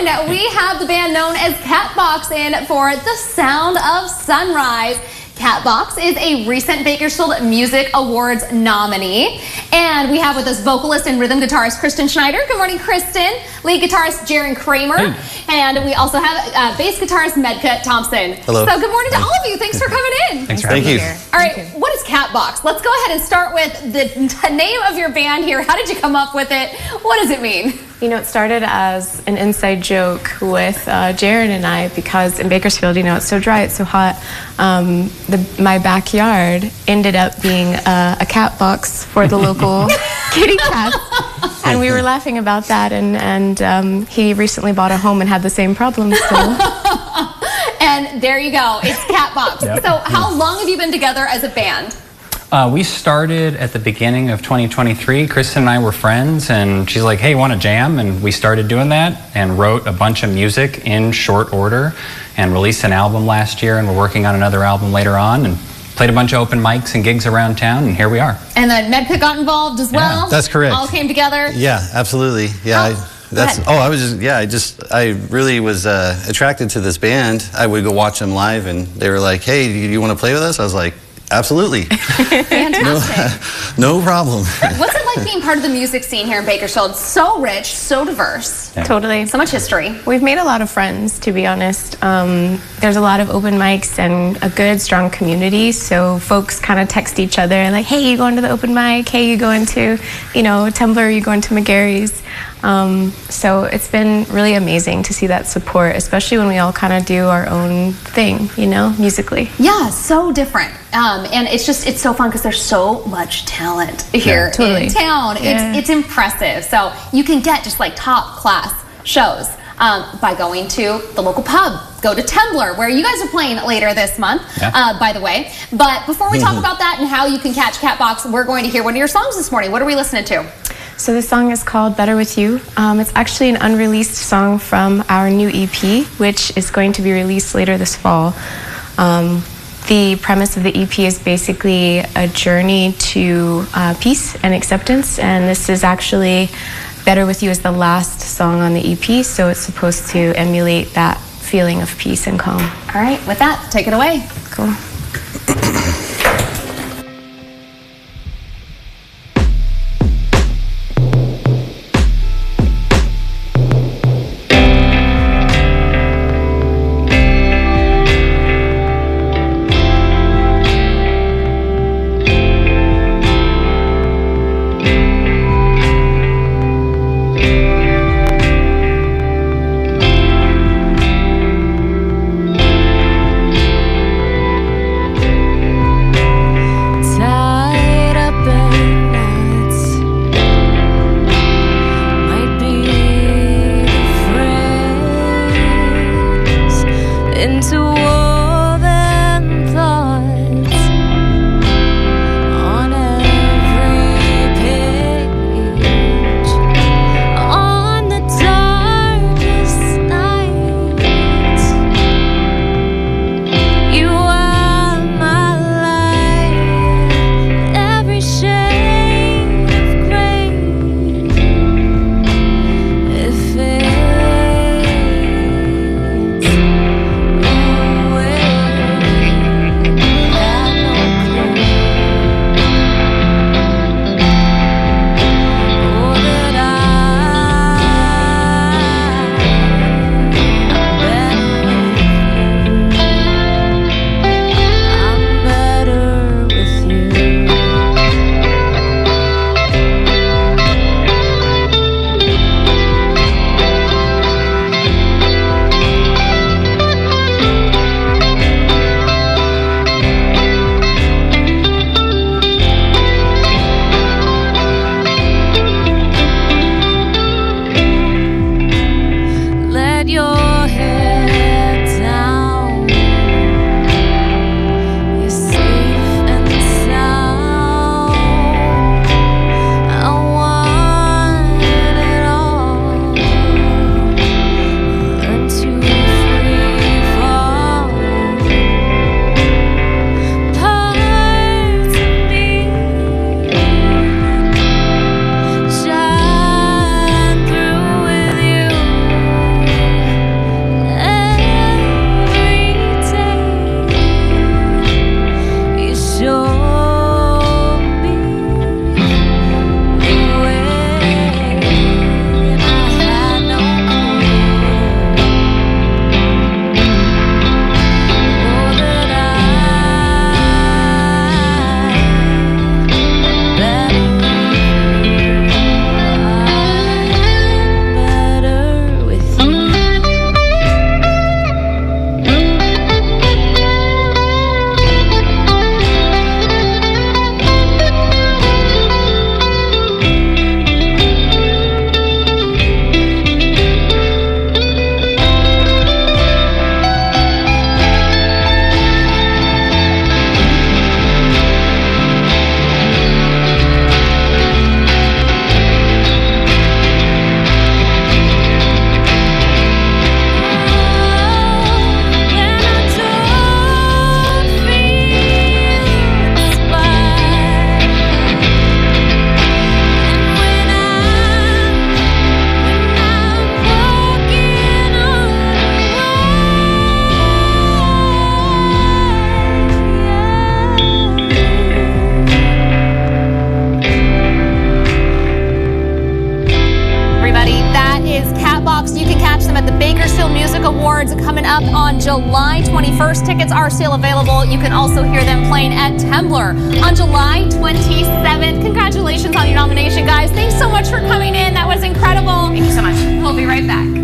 on. We have the band known as CatBox in for The Sound of Sunrise. CatBox is a recent Bakersfield Music Awards nominee. And we have with us vocalist and rhythm guitarist Kristen Schneider. Good morning, Kristen. Lead guitarist Jaron Kramer. Hey. And we also have bass guitarist Medka Thompson. Hello. So good morning to all of you. Thanks for coming in. Thanks for having me. All right, what is CatBox? Let's go ahead and start with the name of your band here. How did you come up with it? What does it mean? You know, it started as an inside joke with Jaron and I, because in Bakersfield, you know, it's so dry, it's so hot. My backyard ended up being a cat box for the local kitty cats. And we were laughing about that, and he recently bought a home and had the same problem. So. And there you go, it's CatBox. Yep. So how long have you been together as a band? We started at the beginning of 2023. Kristen and I were friends, and she's like, hey, want to jam? And we started doing that and wrote a bunch of music in short order and released an album last year, and we're working on another album later on, and played a bunch of open mics and gigs around town, and here we are. And then Medka got involved as well? Yeah, that's correct. All came together? Yeah, absolutely. Yeah. I really was attracted to this band. I would go watch them live, and they were like, hey, do you want to play with us? I was like, absolutely. Fantastic. No problem. What's it like being part of the music scene here in Bakersfield? So rich, so diverse. Yeah. Totally. So much history. We've made a lot of friends, to be honest. There's a lot of open mics and a good, strong community, so folks kind of text each other and like, hey, you going to the open mic? Hey, you going to, you know, Tumblr? You going to McGarry's? So it's been really amazing to see that support, especially when we all kind of do our own thing, you know, musically. Yeah, so different. And it's so fun because there's so much talent here in town. Yeah. It's impressive. So you can get just like top class shows by going to the local pub. Go to Tumblr, where you guys are playing later this month, by the way. But before we talk about that and how you can catch CatBox, we're going to hear one of your songs this morning. What are we listening to? So this song is called Better With You. It's actually an unreleased song from our new EP, which is going to be released later this fall. The premise of the EP is basically a journey to peace and acceptance, and this is actually Better With You is the last song on the EP, so it's supposed to emulate that feeling of peace and calm. All right, with that, take it away. Cool. Into woven thoughts on every page, on the darkest nights. You are my light, every shade of gray. If it Awards coming up on July 21st. Tickets are still available. You can also hear them playing at Temblor on July 27th. Congratulations on your nomination, guys. Thanks so much for coming in. That was incredible. Thank you so much. We'll be right back.